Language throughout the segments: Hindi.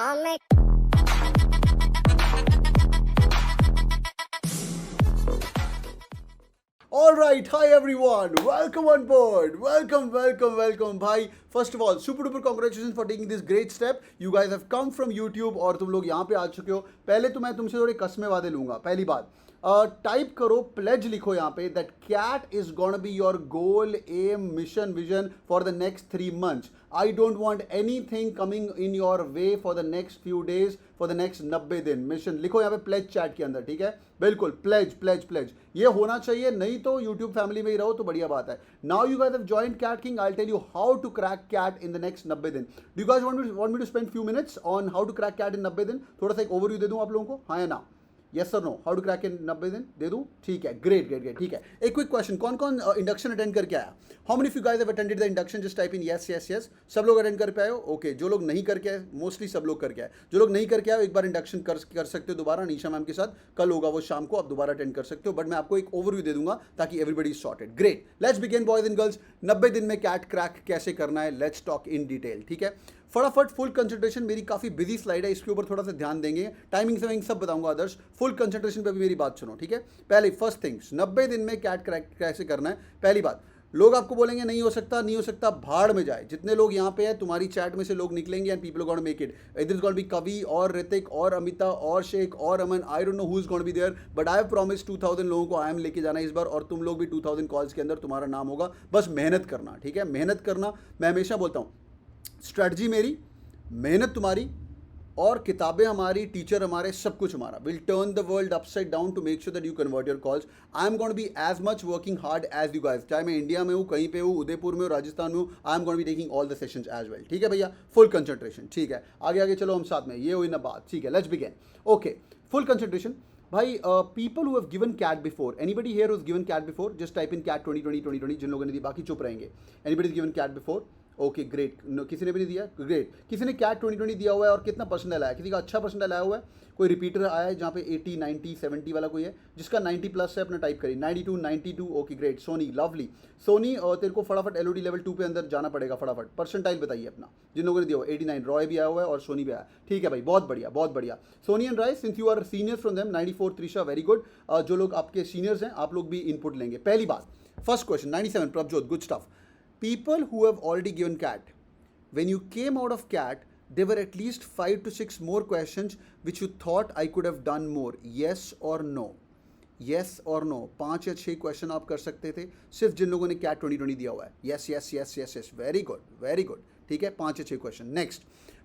I'm All right, hi everyone. Welcome on board. Welcome. भाई, first of all, super duper congratulations for taking this great step. You guys have come from YouTube और तुम लोग यहाँ पे आ चुके हो. पहले तो मैं तुमसे थोड़े कसमें वादे लूँगा. पहली बात, टाइप करो, प्लेज लिखो यहाँ पे that cat is gonna be your goal, aim, mission, vision for the next 3 months. I don't want anything coming in your way for the next few days, for the next 90 दिन. मिशन लिखो यहाँ पे प्लेज चैट के अंदर, ठीक है? बिल्कुल प्लेज ये होना चाहिए, नहीं तो यूट्यूब फैमिली में ही रहो तो बढ़िया बात है. Now you guys have joined CAT King. I tell you how to crack CAT in the next 90 दिन. Do you guys want me to spend few minutes on how to crack CAT in 90 दिन? थोड़ा सा एक ओवरव्यू दे दूं आप लोगों को, हाँ या ना? Yes sir no? How to crack in 90 दिन दे दूं? ठीक है, ग्रेट. ठीक है, एक क्विक क्वेश्चन, कौन कौन इंडक्शन अटेंड करके आया? How many of you guys have attended the induction? Just type in yes. सब लोग अटेंड कर पे आए हो? ओके. जो लोग नहीं करके आए, मोस्टली सब लोग करके आए. जो लोग नहीं करके आए, एक बार इंडक्शन कर सकते हो दोबारा निशा मैम के साथ. कल होगा वो शाम को, आप दोबारा अटेंड कर सकते हो, बट मैं आपको एक ओवरव्यू दे दूंगा ताकि everybody is sorted. Great, let's begin boys and girls. 90 दिन में कैट क्रैक कैसे करना है, लेट्स टॉक इन डिटेल. ठीक है, फटाफट फुल कंसंट्रेशन. मेरी काफी बिजी स्लाइड है, इसके ऊपर थोड़ा सा ध्यान देंगे. टाइमिंग से सब बताऊंगा आदर्श. फुल कंसंट्रेशन पे भी मेरी बात सुनो, ठीक है? पहले फर्स्ट थिंग्स, 90 दिन में कैट क्रैक कैसे करना है. पहली बात, लोग आपको बोलेंगे नहीं हो सकता, भाड़ में जाए. जितने लोग यहाँ पे हैं, तुम्हारी चैट में से लोग निकलेंगे and people gonna make it. इधर गोना बी कवि और ऋतिक और अमिता और शेख और Aman. I don't know who is gonna be there, but I have promise 2000 लोगों को आई एम लेके जाना इस बार, और तुम लोग भी 2000 कॉल्स के अंदर तुम्हारा नाम होगा. बस मेहनत करना, ठीक है? मेहनत करना. मैं हमेशा बोलता हूँ, स्ट्रैटेजी मेरी, मेहनत तुम्हारी, और किताबें हमारी, टीचर हमारे, सब कुछ हमारा. Will turn the world upside down to make sure that you convert your calls. I am going to be as much working hard as you guys. चाहे मैं इंडिया में हूँ, कहीं पे हूँ, उदयपुर में हूँ, राजस्थान में हूँ, I am going to be taking all the sessions as well. ठीक है भैया, फुल कंसंट्रेशन. ठीक है, आगे चलो हम साथ में, ये हुई ना बात. ठीक है, let's begin. Okay, full concentration. भाई, people who have given CAT before, anybody here who has given CAT before? Just type in CAT 2020. जिन लोगों ने दी, बाकी चुप रहेंगे. Anybody is given CAT before? Okay great. किसी ने भी नहीं दिया? ग्रेट. किसी ने कैट 2020 दिया हुआ है और कितना परसेंटाइल आया? किसी का अच्छा परसेंटाइल आया हुआ है? कोई रिपीटर आया है जहाँ पे 80, 90, 70 वाला कोई है? जिसका 90 प्लस है अपना टाइप करिए. 92. Okay great. Soni, lovely. Soni, तेरे को फटाफट एलओडी लेवल 2 पे अंदर जाना पड़ेगा. फटाफट परसेंटाइल बताइए अपना, जिन लोगों ने दिया हुआ. 89. रॉय भी आया हुआ है और सोनी भी आया. ठीक है भाई, बहुत बढ़िया. Soni and Roy, since you are seniors from them. 94. Trisha, very good. जो लोग आपके सीनियर्स हैं, आप लोग भी इनपुट लेंगे. पहली बात, first question. 97. Prabhjot, good stuff. People who have already given cat, when you came out of cat, there were at least 5 to 6 more questions which you thought I could have done more. Yes or no? Yes or no? 5 या 6 क्वेश्चन आप कर सकते थे, सिर्फ जिन लोगों ने कैट 2020 दिया हुआ है. यस. Very good. ठीक है, 5 या 6 क्वेश्चन. नेक्स्ट,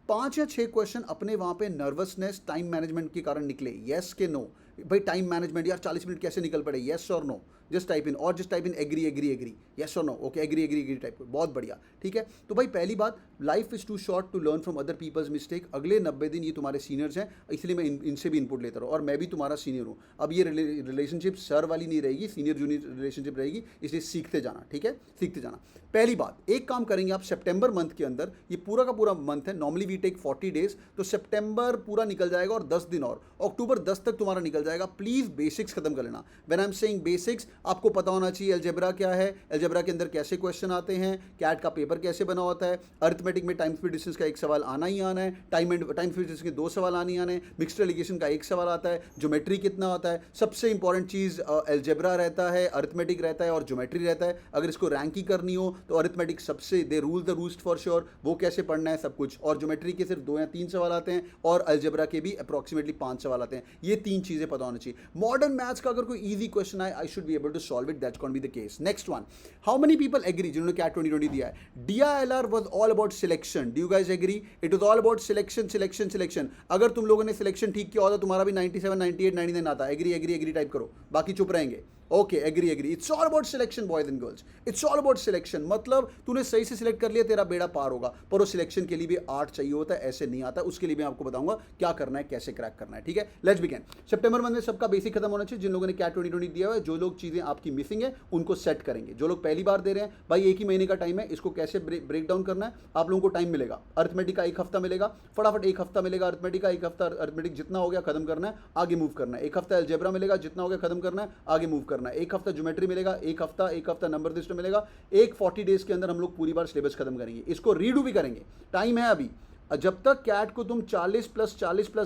5 या 6 क्वेश्चन अपने वहाँ पे नर्वसनेस, टाइम मैनेजमेंट के कारण निकले. यस के नो? भाई टाइम मैनेजमेंट यार, 40 मिनट कैसे निकल पड़े? यस और नो? जस्ट टाइप इन, और just type in agree. Yes और नो? Okay, agree type. बहुत बढ़िया. ठीक है, तो भाई पहली बात, life is too short to learn from other people's mistake. अगले 90 दिन ये तुम्हारे सीनियर्स हैं, इसलिए मैं इनसे भी इनपुट लेता रहूँ, और मैं भी तुम्हारा सीनियर हूँ. अब ये रिलेशनशिप सर वाली नहीं रहेगी, सीनियर जूनियर रिलेशनशिप रहेगी, इसलिए सीखते जाना. ठीक है, सीखते जाना. पहली बात, एक काम करेंगे आप, सितंबर मंथ के अंदर, ये पूरा का पूरा मंथ है, नॉर्मली वी टेक 40 डेज, तो सितंबर पूरा निकल जाएगा और 10 दिन और अक्टूबर 10 तक तुम्हारा निकल जाएगा. प्लीज़ बेसिक्स खत्म कर लेना. When I am saying basics, आपको पता होना चाहिए अलजेब्रा क्या है, अलजेब्रा के अंदर कैसे क्वेश्चन आते हैं, कैट का पेपर कैसे बना होता है, अरिथमेटिक में टाइम स्पीड डिस्टेंस का एक सवाल आना ही आना है, टाइम स्पीड डिस्टेंस के 2 सवाल आने हैं, मिक्स्ड एलिगेशन का 1 सवाल आता है, ज्योमेट्री कितना होता है. सबसे इंपॉर्टेंट चीज़ अलजेब्रा रहता है, अरिथमेटिक रहता है और ज्योमेट्री रहता है. अगर इसको रैंकिंग करनी हो तो अरिथमेटिक सबसे, they rule the rules for sure, वो कैसे पढ़ना है सब कुछ, और ज्योमेट्री के सिर्फ 2 या 3 सवाल आते हैं, और अलजेब्रा के भी अप्रॉक्सीमेटली 5 सवाल आते हैं. ये 3 चीज़ें पता होनी चाहिए. मॉडर्न मैथ्स का अगर कोई इजी क्वेश्चन आए, I should be able to solve it. That's gonna be the case. Next one, how many people agree जिन्होंने कैट 2020 दिया है? DILR was all about selection. Do you guys agree? It was all about selection. अगर तुम लोगों ने सिलेक्शन ठीक किया होता, तुम्हारा भी 97, 98, 99 आता. एग्री टाइप करो, बाकी चुप रहेंगे. Okay, agree. It's all about selection boys and girls. It's all about selection. मतलब तूने सही से सिलेक्ट कर लिया, तेरा बेड़ा पार होगा. पर वो सिलेक्शन के लिए भी आर्ट चाहिए होता है, ऐसे नहीं आता. उसके लिए मैं आपको बताऊंगा क्या करना है, कैसे क्रैक करना है. ठीक है, लेट्स बिगिन. सितंबर मंथ में सबका बेसिक खत्म होना चाहिए. जिन लोगों ने कैट 2020 दिया हुआ है, जो लोग चीजें आपकी मिसिंग है उनको सेट करेंगे. जो लोग पहली बार दे रहे हैं, भाई 1 ही महीने का टाइम है, इसको कैसे ब्रेक डाउन करना है आप लोगों को टाइम मिलेगा. अरिथमेटिक का 1 हफ्ता मिलेगा, फटाफट 1 हफ्ता मिलेगा. अरिथमेटिक का 1 हफ्ता, अरिथमेटिक जितना हो गया खत्म करना है, आगे मूव करना है. 1 हफ्ता अलजेब्रा मिलेगा, जितना हो गया खत्म करना है, आगे मूव करना है. 1 हफ्ता ज्योमेट्री मिलेगा, 1 हफ्ता नंबर सिस्टम मिलेगा. 40 डेज के अंदर हम लोग पूरी बार सिलेबस खत्म करेंगे. इसको रीडू भी करेंगे, टाइम है अभी. जब तक कैट को तुम 40 प्लस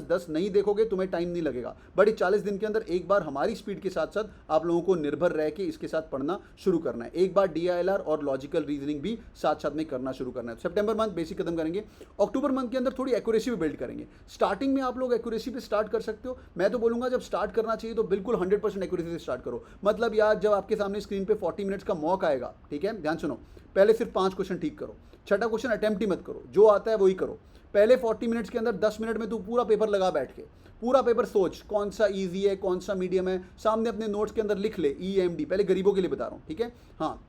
10 नहीं देखोगे तुम्हें टाइम नहीं लगेगा, बट इस 40 दिन के अंदर एक बार हमारी स्पीड के साथ साथ आप लोगों को निर्भर रह के इसके साथ पढ़ना शुरू करना है। एक बार DILR और लॉजिकल रीजनिंग भी साथ साथ में करना शुरू करना है। सितंबर मंथ बेसिक खत्म करेंगे, अक्टूबर मंथ के अंदर थोड़ी एक्यूरेसी भी बिल्ड करेंगे। स्टार्टिंग में आप लोग एक्यूरेसी पे स्टार्ट कर सकते हो। मैं तो बोलूंगा जब स्टार्ट करना चाहिए तो बिल्कुल 100% एक्यूरेसी से स्टार्ट करो। मतलब यार जब आपके सामने स्क्रीन पे 40 मिनट्स का मॉक आएगा, ठीक है, ध्यान सुनो, पहले सिर्फ 5 क्वेश्चन ठीक करो, छठा क्वेश्चन अटेम्प्ट ही मत करो, जो आता है वही करो। पहले 40 मिनट्स के अंदर 10 मिनट में तू पूरा पेपर लगा बैठ के, पूरा पेपर सोच कौन सा इजी है कौन सा मीडियम है, सामने अपने नोट्स के अंदर लिख ले EMD, पहले गरीबों के लिए बता रहा हूँ, ठीक है। हाँ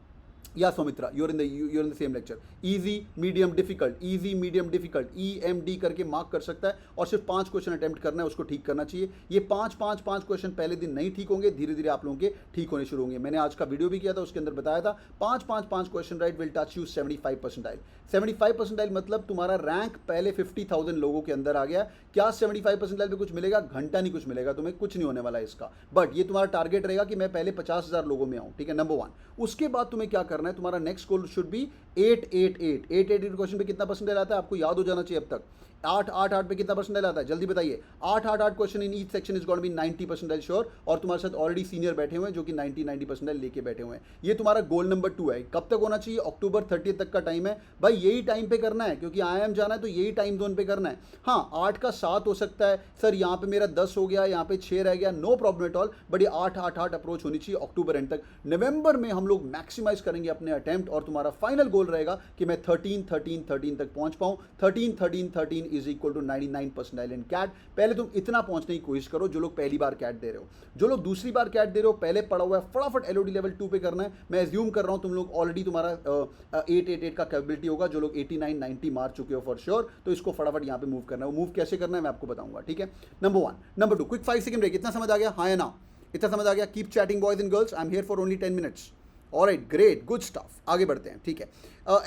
या Soumitra, you're in the same lecture, easy medium difficult, easy medium difficult, EMD करके मार्क कर सकता है और सिर्फ 5 क्वेश्चन अटेम्प्ट करना है, उसको ठीक करना चाहिए। ये 5 क्वेश्चन पहले दिन नहीं ठीक होंगे, धीरे धीरे आप लोगों के ठीक होने शुरू होंगे। मैंने आज का वीडियो भी किया था, उसके अंदर बताया था 5 question right will touch you 75 percentile. 75 percentile मतलब तुम्हारा रैंक पहले 50,000 लोगों के अंदर आ गया। क्या 75 परसेंटाइल पे कुछ मिलेगा? घंटा नहीं कुछ मिलेगा तुम्हें, कुछ नहीं होने वाला है इसका, बट ये तुम्हारा टारगेट रहेगा कि मैं पहले 50,000 लोगों में आऊँ, ठीक है, नंबर 1। उसके बाद तुम्हें क्या करना है, तुम्हारा next goal should be 888 question पे कितना परसेंटेज आता है आपको याद हो जाना चाहिए अब तक। 8 पे कितना परसेंटेज आता है जल्दी बताइए। 8 question in each section is going to be 90 percentage sure, और तुम्हारे साथ ऑलरेडी सीनियर बैठे हुए हैं जो कि 90 परसेंटेज लेके बैठे हुए हैं। ये तुम्हारा गोल नंबर 2 है। कब तक होना चाहिए? अक्टूबर 30 तक का टाइम है भाई, यही टाइम पे करना है क्योंकि IIM जाना है तो यही टाइम जोन पे करना है। हाँ 8 का 7 हो सकता है सर, यहाँ पे मेरा 10 हो गया, यहाँ पे 6 रह गया, no problem at all, but ये 8 अप्रोच होनी चाहिए अक्टूबर एंड तक। नवंबर में हम लोग मैक्सिमाइज करेंगे अपने अटेम्प्ट और तुम्हारा फाइनल गोल रहेगा कि मैं 13 तक पहुंच पाऊं। 13 is equal to 99 percentile in CAT. पहले तुम इतना पहुंचने की कोशिश करो, जो लोग पहली बार कैट दे रहे हो, जो लोग दूसरी बार कैट दे रहे हो, पहले पढ़ा हुआ है, फटाफट LOD लेवल 2 पे करना है। मैं एज्यूम कर रहा हूं तुम लोग ऑलरेडी तुम्हारा 888 का कैपेबिलिटी होगा, जो लोग 89 90 मार चुके हो फॉर श्योर, तो इसको फटाफट यहाँ पे मूव करना है। वो मूव कैसे करना है मैं आपको बताऊंगा, ठीक है। Number 1। Number 2, quick 5 second break. इतना समझ आ गया? हाँ या ना? इतना समझ आ गया? Keep chatting boys and girls, I am here for only 10 minutes. Alright, great, good stuff. आगे बढ़ते हैं, ठीक है।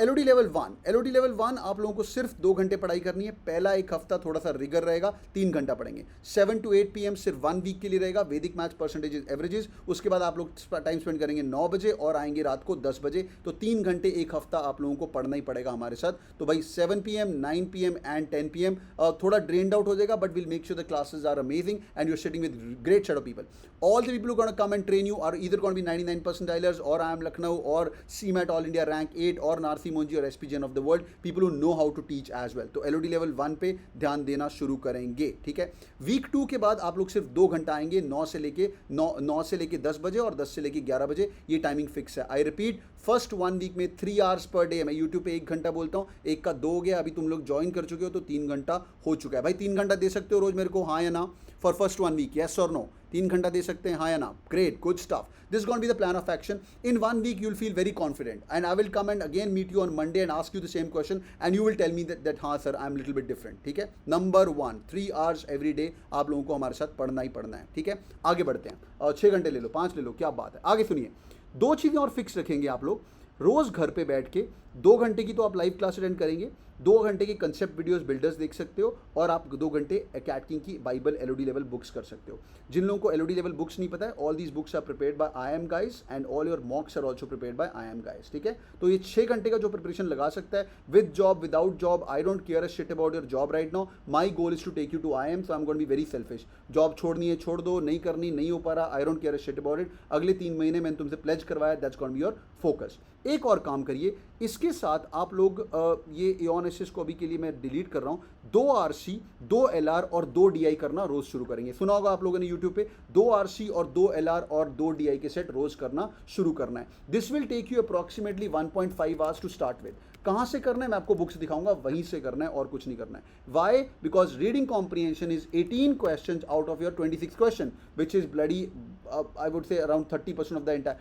LOD लेवल 1 आप लोगों को सिर्फ 2 घंटे पढ़ाई करनी है। पहला एक हफ्ता थोड़ा सा रिगर रहेगा, 3 घंटा पढ़ेंगे। 7 to 8 PM सिर्फ 1 वीक के लिए रहेगा, वैदिक मैथ्स परसेंटेजेस एवरेजेस। उसके बाद आप लोग टाइम स्पेंड करेंगे 9 बजे और आएंगे रात को 10 बजे। तो 3 घंटे एक हफ्ता आप लोगों को पढ़ना ही पड़ेगा हमारे साथ। तो भाई 7 PM 9 PM एंड 10 PM थोड़ा ड्रेन्ड आउट हो जाएगा, but will make sure the classes are amazing and you are sitting with great set of people. All the people gonna come and train you are either gonna be 99 percentilers और IIM Lucknow और CMAT ऑल इंडिया रैंक 8 और नारसी मोंजी और SPGN of the world, people who know how to teach as well. तो LOD लेवल 1 पे ध्यान देना शुरू करेंगे, ठीक है। वीक 2 के बाद आप लोग सिर्फ 2 घंटा आएंगे, 9 से लेके 10 बजे और 10 से लेके 11 बजे, ये टाइमिंग फिक्स है। आई रिपीट, फर्स्ट 1 वीक में 3 आवर्स पर डे। मैं यूट्यूब पे 1 घंटा बोलता हूँ, 1 का 2 हो गया, अभी तुम लोग ज्वाइन कर चुके हो तो 3 घंटा हो चुका है। भाई 3 घंटा दे सकते हो रोज मेरे को, हाँ या ना? फॉर फर्स्ट 1 वीक, यस और नो? 3 घंटा दे सकते हैं, हाँ या ना? Great, good stuff. This is going to be the plan of action. In 1 week, you'll feel very confident, and I will come and again meet you on Monday and ask you the same question, and you will tell me that हाँ sir, I'm little bit different, ठीक है। Number 1, 3 hours every day आप लोगों को हमारे साथ पढ़ना ही पढ़ना है, ठीक है। आगे बढ़ते हैं, 6 घंटे ले लो, 5 ले लो, क्या बात है। आगे सुनिए, 2 चीज़ें और फिक्स रखेंगे आप लोग। रोज़ घर पे बैठ के 2 घंटे की तो आप लाइव क्लास अटेंड करेंगे, 2 घंटे की कंसेप्ट वीडियोस बिल्डर्स देख सकते हो, और आप 2 घंटे कैट किंग की बाइबल LOD लेवल बुक्स कर सकते हो। जिन लोगों को LOD लेवल बुक्स नहीं पता है, all these books are prepared by IIM guys and all your mocks are also prepared by IIM guys, ठीक है। तो ये 6 घंटे का जो प्रिपरेशन लगा सकता है, with job without job, I don't care a shit about your job right now, my goal is to take you to IIM, so I am going to be very selfish. Job छोड़नी है छोड़ दो, नहीं करनी नहीं हो पा रहा, I don't care a shit about it. अगले 3 महीने मैंने तुमसे प्लेज करवाया, that's going to be your focus. एक और काम करिए, इसके साथ आप लोग ये एऑन एसएस को अभी के लिए मैं डिलीट कर रहा हूँ, 2 RC 2 LR और 2 DI करना रोज शुरू करेंगे। सुना होगा आप लोगों ने यूट्यूब पे, 2 RC और 2 LR और 2 DI के सेट रोज करना शुरू करना है। This will take you approximately 1.5 hours to start with. कहाँ से करना है मैं आपको बुक्स दिखाऊंगा, वहीं से करना है और कुछ नहीं करना है। Why? Because reading comprehension is 18 question out of your 26 question, which is bloody I would say around 30% of the entire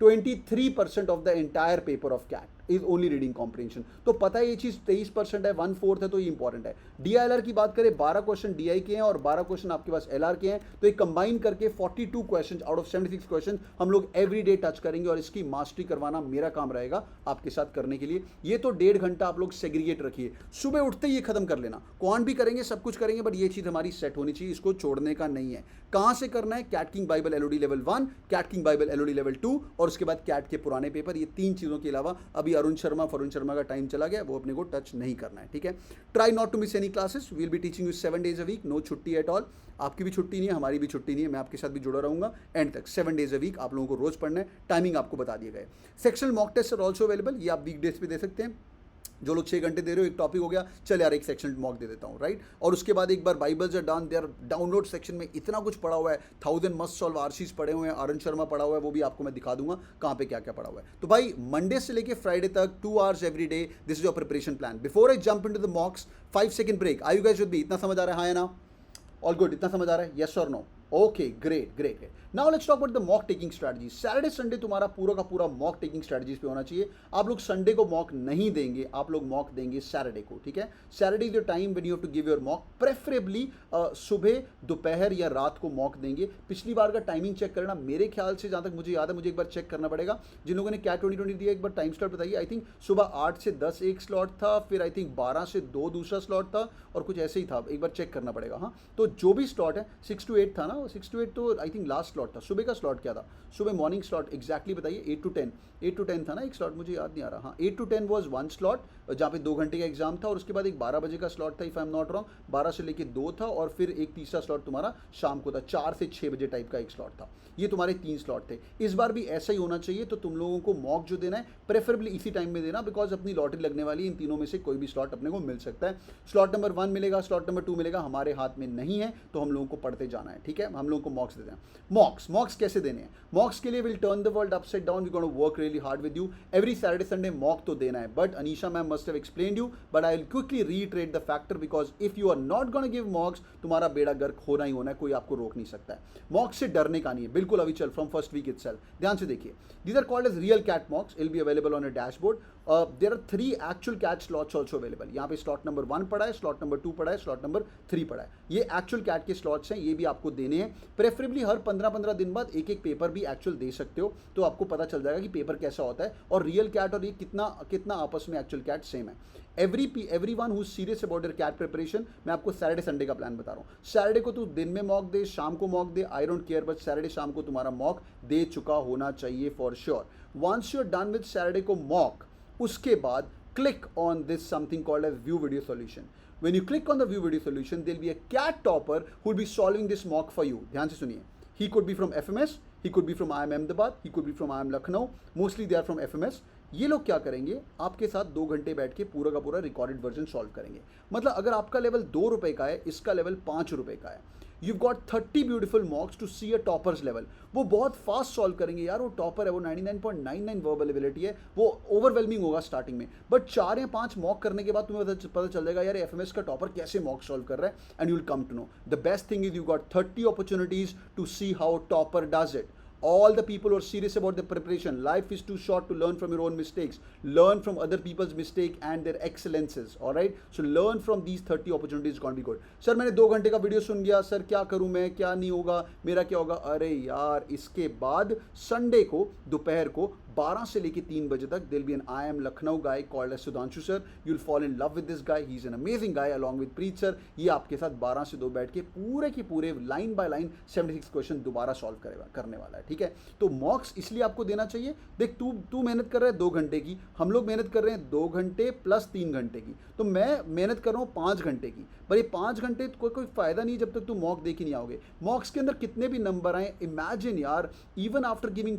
23% of the entire paper of CAT is only reading comprehension। तो पता है ये चीज़ 23% है, 1/4 है, तो ये इंपॉर्टेंट है। DILR की बात करें, 12 क्वेश्चन DI के हैं और 12 क्वेश्चन आपके पास LR के हैं, तो एक कंबाइन करके 42 क्वेश्चन आउट ऑफ 76 क्वेश्चन हम लोग एवरी डे टच करेंगे, और इसकी मास्टरी करवाना मेरा काम रहेगा आपके साथ करने के लिए। ये तो 1.5 घंटा आप लोग सेग्रीगेट रखिए, सुबह उठते ही ये खत्म कर लेना। क्वांट भी करेंगे, सब कुछ करेंगे, बट ये चीज़ हमारी सेट होनी चाहिए, इसको छोड़ने का नहीं है। कहाँ से करना है? CAT king bible LOD level 1, CAT king bible LOD level 2 और उसके बाद कैट के पुराने पेपर। ये 3 चीज़ों के अलावा अभी अभी अरुण शर्मा का टाइम चला गया, वो अपने को टच नहीं करना है, ठीक है। Try not to miss any classes, we'll be teaching you 7 days a week, no छुट्टी एट ऑल। आपकी भी छुट्टी नहीं है, हमारी भी छुट्टी नहीं है, मैं आपके साथ भी जुड़ा रहूंगा एंड तक। 7 days a week आप लोगों को रोज पढ़ना है, टाइमिंग आपको बता दिए गए। Sectional mock test are also available, ये आप वीक डेज पे दे सकते हैं। जो लोग 6 घंटे दे रहे हो, एक टॉपिक हो गया, चल यार एक सेक्शन मॉक दे देता हूँ, राइट। और उसके बाद एक बार bibles are done, their download section में इतना कुछ पड़ा हुआ है, 1000 मस्ट सॉल्व आरसीज पड़े हुए हैं, अरुण शर्मा पड़ा हुआ है, वो भी आपको मैं दिखा दूंगा कहाँ पे क्या क्या पड़ा हुआ है। तो भाई मंडे से लेके फ्राइडे तक 2 hours every day, this is your preparation plan. Before I jump into the mocks, 5 second break. Are you guys with me? इतना समझ आ रहा है, हाँ या ना? ऑल गुड, इतना समझ आ रहा है, यस और no? Okay, great great great. Now let's talk about the mock taking strategy. Saturday Sunday तुम्हारा पूरा का पूरा मॉक टेकिंग स्ट्रैटेजीज पे होना चाहिए। आप लोग संडे को मॉक नहीं देंगे, आप लोग मॉक देंगे सैटरडे को, ठीक है। Saturday is the time when you have to give your mock, preferably सुबह, दोपहर या रात को मॉक देंगे। पिछली बार का टाइमिंग चेक करना, मेरे ख्याल से जहाँ तक मुझे याद है, मुझे एक बार चेक करना पड़ेगा। जिन लोगों ने क्या 2020 दिया, एक बार टाइम स्लॉट बताइए। आई थिंक सुबह 8 से 10 एक स्लॉट था, फिर आई थिंक 12 से 2 दूसरा स्लॉट था, और कुछ ऐसे ही था, एक बार चेक करना पड़ेगा। हाँ, तो जो भी स्लॉट है 6 to 8 था ना, 6 to 8 तो आई थिंक लास्ट स्लॉट था। सुबह का स्लॉट क्या था? सुबह मॉर्निंग स्लॉट एग्जैक्टली बताइए। 8 to 10 था ना एक स्लॉट, मुझे याद नहीं आ रहा। हाँ, 8 to 10 वॉज 1 स्लॉट, जहाँ पे 2 घंटे का एग्जाम था, और उसके बाद एक 12 बजे का स्लॉट था, if I am not wrong. 12 से लेके 2 था, और फिर एक तीसरा स्लॉट तुम्हारा शाम को था, 4 से 6 बजे टाइप का एक स्लॉट था। ये तुम्हारे 3 स्लॉट थे। इस बार भी ऐसा ही होना चाहिए। तो तुम लोगों को मॉक जो देना है, प्रेफरेबली इसी टाइम में देना, बिकॉज अपनी लॉटरी लगने वाली है, इन तीनों में से कोई भी स्लॉट अपने को मिल सकता है। स्लॉट नंबर 1 मिलेगा, स्लॉट नंबर 2 मिलेगा, हमारे हाथ में नहीं है, तो हम लोगों को पढ़ते जाना है, ठीक है। हम लोगों को मॉक्स देते हैं। मॉक्स कैसे देने हैं? मॉक्स के लिए will turn the world upside down, we gonna work really hard with you every Saturday Sunday. Mock तो देना है, but Anisha ma'am must have explained you, but I will quickly reiterate the factor, because if you are not gonna give mocks, तुम्हारा बेड़ा गर्क होना ही होना है, कोई आपको रोक नहीं सकता है। मॉक्स से डरने का नहीं है बिल्कुल। अभी चल फ्रॉम फर्स्ट वीक इटसेल्फ, ध्यान से देखिए। These are called as real cat mocks. It'll be available on a dashboard. There are 3 actual cat slots also available. यहाँ पे slot number 1 पड़ा है, slot number 2 पड़ा है, slot number 3 पड़ा है। ये actual cat के slots हैं, ये भी आपको देने हैं। प्रेफरेबली हर 15-15 दिन बाद एक एक पेपर भी एक्चुअल दे सकते हो, तो आपको पता चल जाएगा कि पेपर कैसा होता है, और रियल कैट और ये कितना आपस में एक्चुअल कैट सेम है। Everyone who serious about their CAT preparation, मैं आपको सैटरडे संडे का प्लान बता रहा हूँ। सैटरडे को तू दिन में मॉक दे, शाम को मॉक दे, I don't care, but Saturday शाम को तुम्हारा मॉक दे चुका होना चाहिए for sure. Once you are done with Saturday को मॉक, उसके बाद click on this something called as view video solution. When you click on the view video solution, there'll be a cat topper who will be solving this mock for you. ध्यान से सुनिए। He could be from FMS, he could be from IIM Ahmedabad, he could be from IIM Lucknow. Mostly they are from FMS. ये लोग क्या करेंगे, आपके साथ 2 घंटे बैठ के पूरा का पूरा रिकॉर्डेड वर्जन सॉल्व करेंगे। मतलब अगर आपका लेवल 2 रुपए का है, इसका लेवल 5 रुपए का है, You've got 30 beautiful mocks to see a topper's level. वो बहुत फास्ट सॉल्व करेंगे यार, वो टॉपर है, वो 99.99 वर्बल एबिलिटी है, वो ओवरवेलमिंग होगा स्टार्टिंग में, बट 4 या 5 मॉक करने के बाद तुम्हें पता चल जाएगा यार एफएमएस का टॉपर कैसे मॉक सॉल्व कर रहा है, and you will come to know. The best thing is you got 30 opportunities to see how topper does it. All the people who are serious about the preparation, life is too short to learn from your own mistakes. Learn from other people's mistake and their excellences. All right, so learn from these 30 opportunities. It's going to be good. Sir मैंने 2 घंटे का वीडियो सुन गया, सर क्या करूं मैं, क्या नहीं होगा, मेरा क्या होगा? अरे यार, इसके बाद संडे को दोपहर को 12 से लेके 3 बजे तक there will be an IIM Lucknow guy called as Sudhanshu sir. You'll fall in love with this guy. He's an amazing guy along with Preet sir. ये आपके साथ 12 से 2 बैठ के पूरे के पूरे लाइन बाय लाइन 76 क्वेश्चन दोबारा सॉल्व करने वाला है, ठीक है। तो मॉक्स इसलिए आपको देना चाहिए। देख, तू मेहनत कर रहा है 2 घंटे की, हम लोग मेहनत कर रहे हैं 2 घंटे प्लस 3 घंटे की, तो मैं मेहनत कर रहा हूँ 5 घंटे की। पर ये 5 घंटे कोई फ़ायदा नहीं जब तक तू मॉक दे के नहीं आओगे। मॉक्स के अंदर कितने भी नंबर आए, इमेजिन यार, इवन आफ्टर गिविंग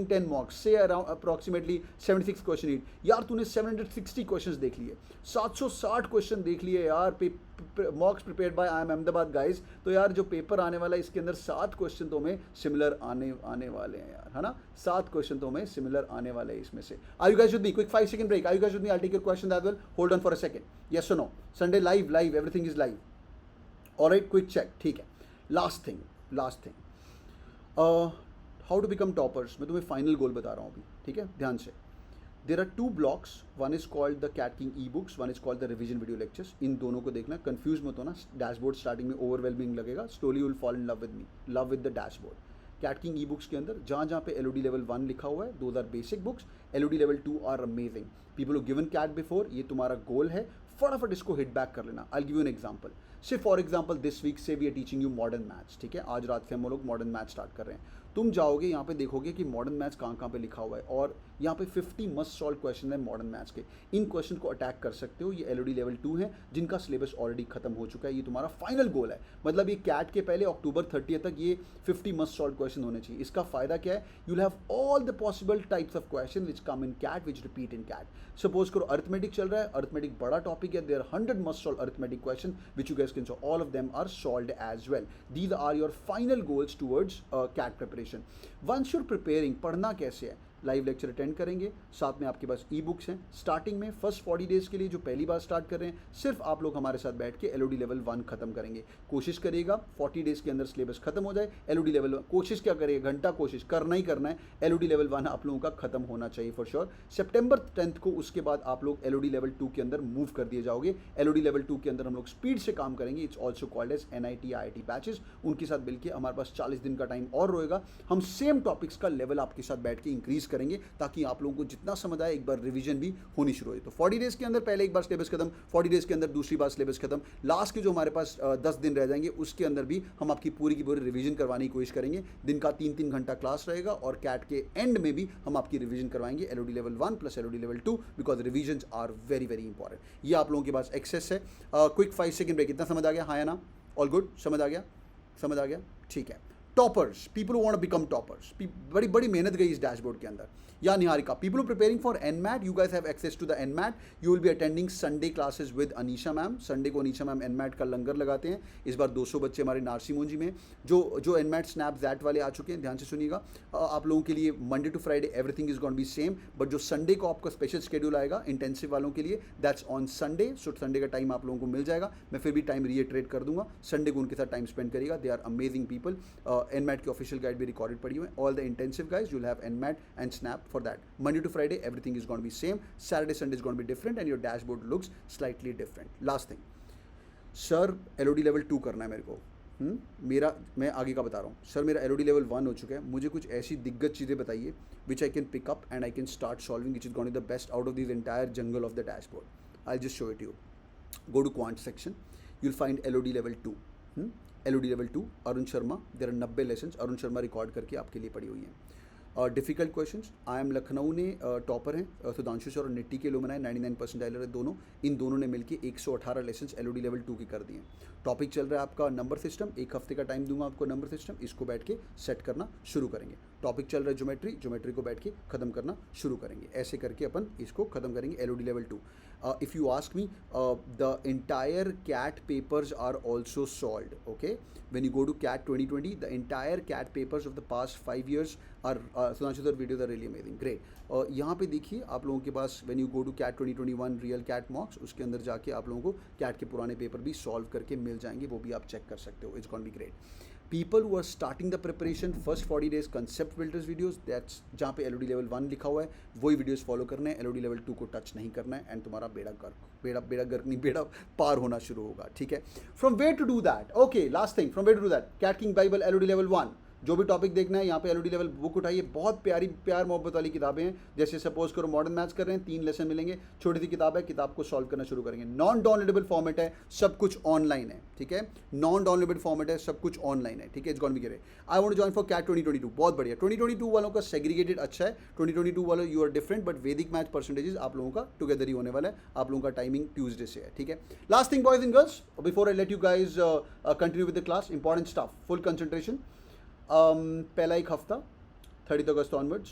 10 मॉक्स, से अराउंड अप्रॉक्सीमेटली 76 क्वेश्चन ईट, यार तूने 760 क्वेश्चंस देख लिए, 760 क्वेश्चन देख लिए यार, मॉक्स prepared by IIM Ahmedabad guys. तो यार जो पेपर आने वाला है इसके अंदर 7 क्वेश्चन तो हमें सिमिलर आने वाले हैं यार, है ना। 7 क्वेश्चन तो हमें सिमिलर आने वाले हैं इसमें से। Are you guys with me? Quick 5 second break. Are you guys with me? I take your question as well, hold on for a second. Yes और no? Sunday live, everything is live. Alright, quick check, ठीक है। Last thing how to become toppers. मैं तुम्हें फाइनल गोल बता रहा हूँ अभी, ठीक है, ध्यान से। There are 2 blocks, one is called the Cat King e-books, one is called the revision video lectures. इन दोनों को देखना, कंफ्यूज मत होना। डैशबोर्ड स्टार्टिंग में ओवरवेलमिंग लगेगा, slowly you will fall in love with the dashboard. CAT king e books के अंदर जहाँ पे LOD लेवल 1 लिखा हुआ है, those are basic books. LOD level 2 are amazing. People who given CAT before, ये तुम्हारा गोल है, फटाफट इसको हिट बैक कर लेना। I give you an example. Say for example this week say we are teaching you modern maths, ठीक है। आज रात से हम लोग मॉडर्न मैथ्स स्टार्ट कर रहे हैं। तुम जाओगे यहाँ पे देखोगे कि मॉडर्न मैथ्स कहाँ कहाँ पे लिखा हुआ है, और यहाँ पे 50 मस्ट सॉल्व क्वेश्चन है मॉडर्न मैथ्स के। इन क्वेश्चन को अटैक कर सकते हो। ये एलओडी लेवल 2 है जिनका सिलेबस ऑलरेडी खत्म हो चुका है। ये तुम्हारा फाइनल गोल है, मतलब ये कैट के पहले अक्टूबर 30 तक ये 50 मस्ट सॉल्व क्वेश्चन होने चाहिए। इसका फायदा क्या है, you have all the possible types of question which come in CAT which repeat in CAT. Suppose करो अर्थमेटिक चल रहा है, अर्थमेटिक बड़ा टॉपिक है, there 100 must solve arithmetic question which you guys can solve, all of them are solved as well. These are your final goals towards CAT preparation. Once you're preparing, पढ़ना कैसे है, लाइव लेक्चर अटेंड करेंगे, साथ में आपके पास ई बुक्स हैं। स्टार्टिंग में फर्स्ट 40 डेज के लिए जो पहली बार स्टार्ट कर रहे हैं, सिर्फ आप लोग हमारे साथ बैठ के एलओडी लेवल 1 खत्म करेंगे। कोशिश करिएगा 40 डेज के अंदर सिलेबस खत्म हो जाए। एलओडी लेवल कोशिश क्या करिएगा, घंटा कोशिश करना ही करना है। एलओडी लेवल 1 आप लोगों का खत्म होना चाहिए फॉर श्योर। सितंबर 10 को उसके बाद आप लोग एलओडी लेवल 2 के अंदर मूव कर दिए जाओगे। एलओडी लेवल 2 के अंदर हम लोग स्पीड से काम करेंगे। It's also called as NIT IIT batches. उनके साथ मिलकर हमारे पास 40 दिन का टाइम और रहेगा। हम सेम टॉपिक्स का लेवल आपके साथ बैठ के इंक्रीज करेंगे ताकि आप लोगों को जितना समझ आए एक बार रिवीजन भी होनी शुरू हो। तो 40 डेज के अंदर पहले एक बार सिलेबस खत्म, 40 डेज के अंदर दूसरी बार सिलेबस खत्म, लास्ट के जो हमारे पास 10 दिन रह जाएंगे उसके अंदर भी हम आपकी पूरी की पूरी रिवीजन करवाने की कोशिश करेंगे। दिन का 3-3 घंटा क्लास रहेगा और कैट के एंड में भी हम आपकी रिवीजन करवाएंगे LOD level 1 plus LOD level 2, because revision are very very important. ये आप लोगों के पास एक्सेस है। Quick 5 second break. इतना समझ आ गया, हाँ या ना? ऑल गुड, समझ आ गया, समझ आ गया, ठीक है। Toppers, people want to become toppers, बड़ी बड़ी मेहनत गई इस डैशबोर्ड के अंदर। या Niharika, people who preparing for NMAT, you guys have access to the NMAT. You will be attending Sunday classes with Anisha ma'am. Sunday को अनीशा मैम एनमैट का लंगर लगाते हैं। इस बार 200 बच्चे हमारे नारसी मुंजी में जो एनमैट स्नैप दैट वाले आ चुके हैं, ध्यान से सुनिएगा। आप लोगों के लिए Monday to Friday everything is gonna be same, but जो संडे को आपका स्पेशल शेड्यूल आएगा इंटेंसिव वालों के लिए, that's on Sunday. So Sunday का टाइम आप लोगों को मिल जाएगा। मैं फिर भी टाइम रीइटरेट कर दूंगा। संडे को उनके साथ टाइम स्पेंड करिएगा। They are amazing people. NMAT की ऑफिशियल गाइड भी रिकॉर्डेड पड़ी हुई है। All the intensive guys, you will have NMAT and SNAP for that. Monday to Friday everything is going to be same. Saturday Sunday is going to be different and your dashboard looks slightly different. Last thing, sir LOD level 2 करना है मेरे को। मैं आगे का बता रहा हूँ। सर मेरा LOD level 1 हो चुका है, मुझे कुछ ऐसी दिग्गज चीज़ें बताइए which I can pick up and I can start solving, which is going to be the best out of this entire jungle of the dashboard. I'll just show it to you. Go to quant section, you'll find LOD level 2. LOD level 2 Arun Sharma, there are 90 lessons Arun Sharma record करके आपके लिए पड़ी हुई हैं। Difficult questions, I am Lucknow ने टॉपर हैं, सुधांशु सर और निट्टी के लोग बनाए 99 परसेंटाइलर है दोनों। इन दोनों ने मिलकर 118 लेसन्स एलओडी लेवल 2 की कर दिए। टॉपिक चल रहा है आपका नंबर सिस्टम। एक हफ्ते का टाइम दूंगा आपको नंबर सिस्टम, इसको बैठ के सेट करना शुरू करेंगे। टॉपिक चल रहा है ज्योमेट्री को बैठ के खत्म करना शुरू करेंगे। ऐसे करके अपन इसको खत्म करेंगे LOD level 2। If you ask me, the entire CAT papers are also solved. Okay, when you go to CAT 2020, the entire CAT papers of the past 5 years are Sudhanshu sir videos are really amazing, great. यहाँ पे देखिए आप लोगों के पास when you go to CAT 2021 real CAT mocks, उसके अंदर जाके आप लोगों को CAT के पुराने पेपर भी सॉल्व करके मिल जाएंगे, वो भी आप चेक कर सकते हो। It's gonna be great. People who are starting the preparation, first 40 days concept builders videos, that's जहाँ पे LOD level 1 लिखा हुआ है वही वीडियोस फॉलो करने हैं। LOD level 2 को टच नहीं करना है एंड तुम्हारा बेड़ा पार होना शुरू होगा, ठीक है। From where to do that, okay last thing, from where to do that, CAT king bible LOD level 1, जो भी टॉपिक देखना है यहाँ पे LOD लेवल बुक उठाइए। बहुत प्यार मोहब्बत वाली किताबें हैं। जैसे सपोज करो मॉडर्न मैथ्स कर रहे हैं, 3 लेसन मिलेंगे, छोटी सी किताब है, किताब को सॉल्व करना शुरू करेंगे। नॉन डाउनलोडेबल फॉर्मेट है, सब कुछ ऑनलाइन है, ठीक है। नॉन डाउनलोडेबल फॉर्मेट है, सब कुछ ऑनलाइन है, ठीक है। It's going to be great. I want to join for CAT 2022, बहुत बढ़िया। 2022 वालों का सेग्रीगेटेड अच्छा है। 2022 वालों यू आर डिफरेंट, बट वैदिक मैथ परसेंटेजेस आप लोगों का टुगेदर ही होने वाला है। आप लोगों का टाइमिंग ट्यूजडे से है, ठीक है। Last thing boys and girls, before I let you guys continue with the class, important stuff, full concentration. पहला एक हफ्ता 30 अगस्त ऑनवर्ड्स,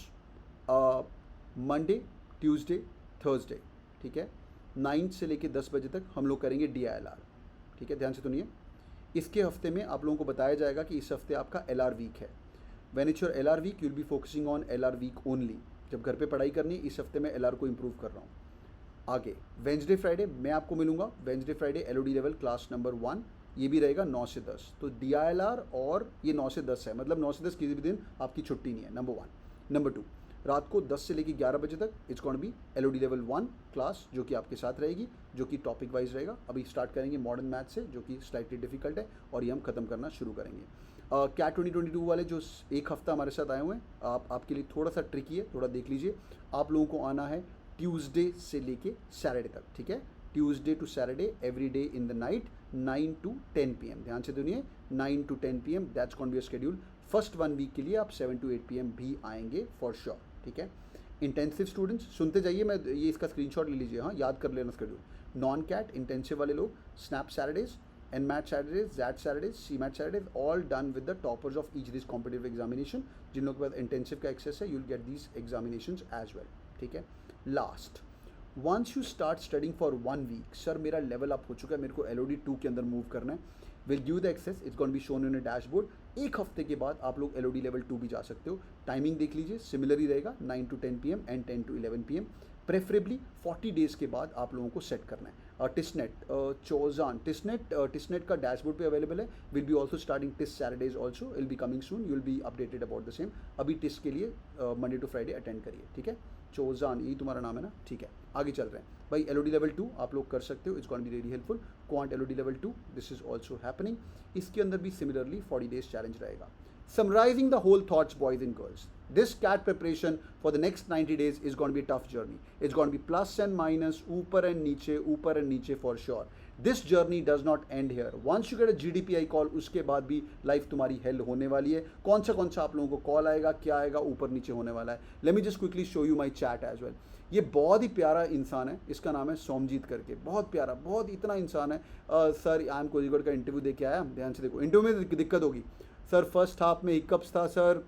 मंडे, ट्यूसडे, थर्सडे, ठीक है, 9 से लेके 10 बजे तक हम लोग करेंगे DILR, ठीक है। ध्यान से सुनिए, इसके हफ्ते में आप लोगों को बताया जाएगा कि इस हफ्ते आपका LR वीक है। When it's your LR week, you will be focusing on LR week only. जब घर पे पढ़ाई करनी, इस हफ्ते में LR को इम्प्रूव कर रहा हूँ। आगे वेंसडे फ्राइडे मैं आपको मिलूंगा। Wednesday Friday LOD level class number 1, ये भी रहेगा 9 से 10। तो DILR और ये 9 से 10 है, मतलब 9 से 10 किसी भी दिन आपकी छुट्टी नहीं है, नंबर 1। नंबर 2, रात को 10 से लेकर 11 बजे तक it's going to be LOD level 1 class, जो कि आपके साथ रहेगी, जो कि टॉपिक वाइज रहेगा। अभी स्टार्ट करेंगे मॉडर्न मैथ से, जो कि स्लाइटली डिफिकल्ट है, और ये हम खत्म करना शुरू करेंगे। कैट 2022 वाले जो एक हफ्ता हमारे साथ आए हुए हैं, आपके लिए थोड़ा सा ट्रिकी है, थोड़ा देख लीजिए। आप लोगों को आना है ट्यूसडे से लेके सैटरडे तक, ठीक है। Tuesday to Saturday every day in the night 9 to 10 PM। ध्यान से सुनिए, 9 to 10 PM, that's going to be a schedule first 1 week के लिए आप 7 to 8 PM भी आएंगे फॉर श्योर, ठीक है। इंटेंसिव स्टूडेंट्स सुनते जाइए, मैं ये इसका स्क्रीनशॉट ले लीजिए, हाँ याद कर लेना स्केड्यूल। नॉन कैट इंटेंसिव वाले लोग, snap Saturdays, NMAT Saturdays, ZAT Saturdays, CMAT Saturdays, all done with the toppers of each this competitive examination. जिन लोगों के पास इंटेंसिव का एक्सेस है, you'll get these examinations as well, ठीक है। Last, once you start studying for 1 week, sir मेरा लेवल अप हो चुका है, मेरे को LOD 2 के अंदर मूव करना है, will give you the access, it's going to be shown in a dashboard। एक हफ्ते के बाद आप लोग LOD लेवल 2 भी जा सकते हो। टाइमिंग देख लीजिए, सिमिलर ही रहेगा, 9 to 10 PM and 10 to 11 PM। Preferably 40 days के बाद आप लोगों को सेट करना है। टिस्नेट चोजान टिस्नेट का डैशबोर्ड पे अवेलेबल है। Will be also starting test Saturdays also, will be coming soon, you will be updated about the same. अभी टिस्ट के लिए मंडे टू फ्राइडे अटेंड करिए, ठीक है। चोजान, यही तुम्हारा नाम है ना, ठीक है। आगे चल रहे हैं भाई, LOD लेवल 2 आप लोग कर सकते हो, it's going be really helpful. Quant LOD level 2, this is also happening. इसके अंदर भी सिमिलरली 40 डेज चैलेंज रहेगा। Summarizing the whole thoughts, boys and girls, this CAT preparation for the next 90 days is going to be a tough journey. It's going to be plus and minus, ऊपर and नीचे for sure. This journey does not end here. Once you get a GDPI call, उसके बाद भी लाइफ तुम्हारी हेल होने वाली है। कौन सा आप लोगों को कॉल आएगा, क्या आएगा, ऊपर नीचे होने वाला है। Let me just quickly show you my chat as well. ये बहुत ही प्यारा इंसान है, इसका नाम है सोमजीत करके, बहुत प्यारा, बहुत इतना इंसान है। सर आई एम कोझिकोड का इंटरव्यू दे के आया, ध्यान से देखो, इंटरव्यू में दिक्कत होगी सर। फर्स्ट हाफ में हिकअप्स था सर,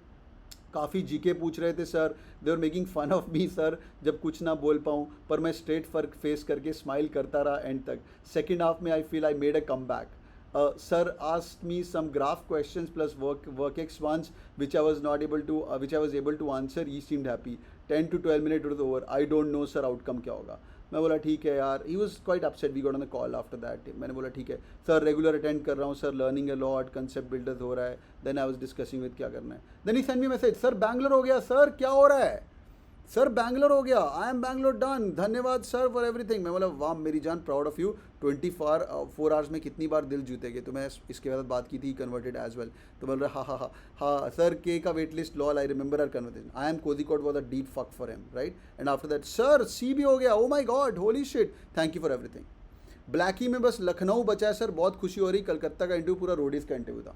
काफ़ी जीके पूछ रहे थे sir, they are making fun of me sir जब कुछ ना बोल पाऊँ, पर मैं स्ट्रेट फर्क फेस करके स्माइल करता रहा एंड तक। सेकेंड हाफ में I feel I made a come back. Sir asked me some graph questions plus work ones which I was able to answer. He seemed happy. 10 to 12 minutes was over. I don't know sir outcome क्या होगा। मैं बोला ठीक है यार, he was quite upset, we got on the call after that। मैंने बोला ठीक है सर, रेगुलर अटेंड कर रहा हूँ sir, learning a lot, concept builders हो रहा है। Then I was discussing with क्या करना है। Then he send me message, sir Bangalore हो गया सर, क्या हो रहा है सर, बैंगलोर हो गया, आई एम बैंगलोर डन, धन्यवाद सर फॉर एवरीथिंग। मैं बोला वाह मेरी जान, प्राउड ऑफ यू। 4 आवर्स में कितनी बार दिल जीतेगे। तो मैं इसके बाद बात की थी, कन्वर्टेड एज वेल। तो बोल रहा हाँ सर, के का wait list lol, I remember our conversation, I am Kozhikode was a deep fuck for him, right. And after that sir सी भी हो गया, oh my god, holy shit, thank you for everything. ब्लैकी में बस लखनऊ बचा है सर, बहुत खुशी हो रही, कलकत्ता का इंटरव्यू पूरा रोडीज का इंटरव्यू था।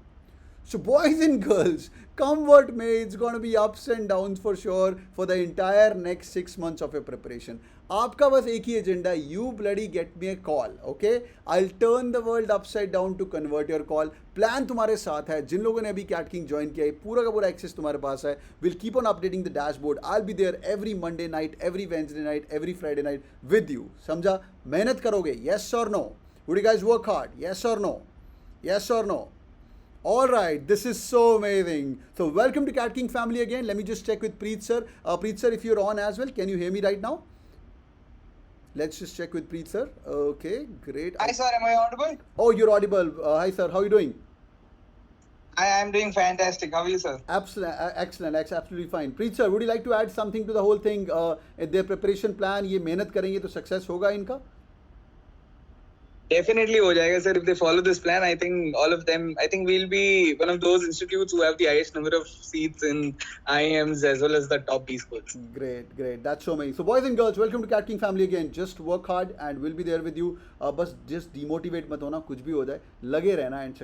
So boys and girls, come what may, it's going to be ups and downs for sure for the entire next 6 months of your preparation. आपका बस एक ही agenda, you bloody get me a call, okay? I'll turn the world upside down to convert your call. Plan तुम्हारे साथ है, जिन लोगों ने अभी कैट किंग ज्वाइन किया है, पूरा का पूरा एक्सेस तुम्हारे पास है। We'll keep on updating the dashboard. I'll be there every Monday night, every Wednesday night, every Friday night with you. समझा? मेहनत करोगे? Yes or no? Would you guys work hard? Yes or no? Yes or no? All right, this is so amazing. So welcome to Cat King family again. Let me just check with Preet sir. Preet sir, if you're on as well, can you hear me right now? Let's just check with Preet sir. Okay, great. Hi sir, am I audible? Oh, you're audible. Hi sir, how are you doing? I am doing fantastic. How are you, sir? Excellent, excellent, absolutely fine. Preet sir, would you like to add something to the whole thing? Their preparation plan, ये मेहनत करेंगे तो success होगा इनका? Definitely हो जाएगा sir. If they follow this plan, I think all of them, I think we'll be one of those institutes who have the highest number of seats in IIMs as well as the top B schools. Great, that's so amazing. So boys and girls, welcome to Cat King family again. Just work hard and we'll be there with you. बस just demotivate मत होना, कुछ भी हो जाए, लगे रहना and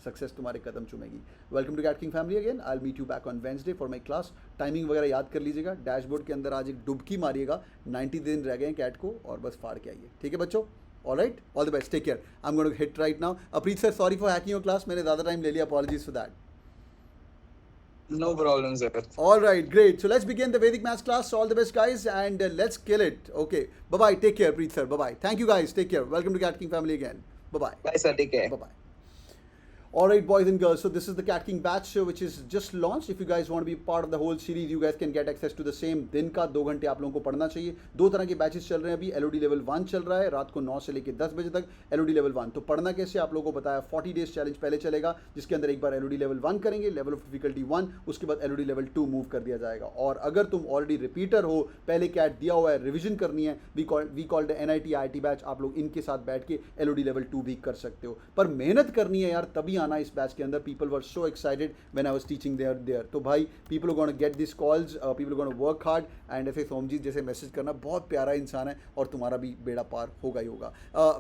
सक्सेस तुम्हारे कदम चूमेगी। Welcome to CAT king family again. I will meet you back on Wednesday for my class. Timing वगैरह याद कर लीजिएगा, डैशबोर्ड के अंदर आज एक डुबकी मारिएगा, 90 दिन रह गए हैं कैट को, और बस फाड़ के आइए, ठीक है बच्चों। All right, all the best, take care. I'm going to hit right now. Preet sir, sorry for hacking your class, मैंने ज़्यादा टाइम ले लिया, apologies for that. No problem, sir. All right, great. So let's begin the Vedic Maths class. All the best, guys, and let's kill it. Okay, bye-bye. Take care, Preet sir. Bye-bye. Thank you, guys. Take care. Welcome to Cat King family again. Bye-bye. Bye, sir. Take care. Bye-bye. All right, boys and girls, so this is the Cat King batch which is just launched. If you guys want to be part of the whole series, you guys can get access to the same। दिन का 2 घंटे आप लोगों को पढ़ना चाहिए। 2 तरह के बैचेस चल रहे हैं अभी। LOD लेवल 1 चल रहा है रात को 9 से लेकर 10 बजे तक, LOD लेवल 1। तो पढ़ना कैसे आप लोगों को बताया, 40 डेज चैलेंज पहले चलेगा, जिसके अंदर एक बार LOD लेवल 1 करेंगे, लेवल ऑफ डिफिकल्टी 1, उसके बाद LOD लेवल 2 मूव कर दिया जाएगा। और अगर तुम ऑलरेडी रिपीटर हो, पहले कैट दिया हुआ है, रिविजन करनी है, we called NIT IIT batch, आप लोग इनके साथ बैठ के LOD लेवल 2 भी कर सकते हो। पर मेहनत करनी है यार, तभी आना इस बैच के अंदर. People were so excited when I was teaching there. तो भाई people are gonna get this calls, people are gonna work hard and ऐसे सोमजीत जैसे मैसेज करना. बहुत प्यारा इंसान है और तुम्हारा भी बेड़ा पार होगा ही होगा.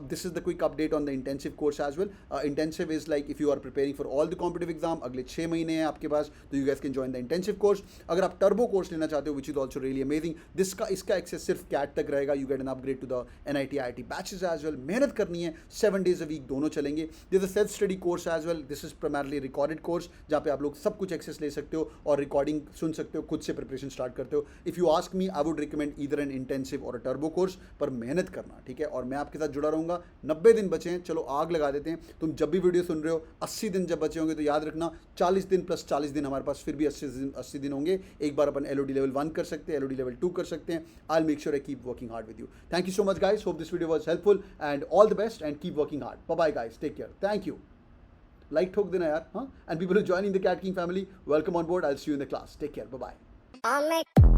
This is the quick update on the intensive course as well. Intensive is like if you are preparing for all the competitive exam, अगले 6 महीने हैं आपके पास, तो you guys can join the intensive course. अगर आप टर्बो कोर्स लेना चाहते हो which is also really amazing, इसका एक्सेस सिर्फ कैट तक रहेगा. You get an upgrade to the NIT IIT batches as well. मेहनत करनी है, 7 days a week दोनों चलेंगे. This is self study course as well. This is primarily recorded course जहाँ पे आप लोग सब कुछ एक्सेस ले सकते हो और रिकॉर्डिंग सुन सकते हो, खुद से प्रिपरेशन स्टार्ट करते हो. If you ask me I would recommend either N intensive और अ टर्बो कोर्स, पर मेहनत करना, ठीक है. और मैं आपके साथ जुड़ा रहूँगा. 90 दिन बचे हैं, चलो आग लगा देते हैं. तुम जब भी वीडियो सुन रहे हो 80 दिन जब बचे होंगे तो याद रखना 40 दिन प्लस 40 दिन हमारे पास फिर भी 80 दिन होंगे. एक बार अपन LOD लेवल 1 कर सकते हैं, LOD लेवल 2 कर सकते हैं. I will make sure I keep working hard with you. Thank you so much guys, hope this video was helpful and all the best and keep working hard. Bye bye guys, take care, thank you. Like ठोक देना यार, हाँ. And people who joining the CAT king family, welcome on board. I will see you in the class. Take care, bye bye.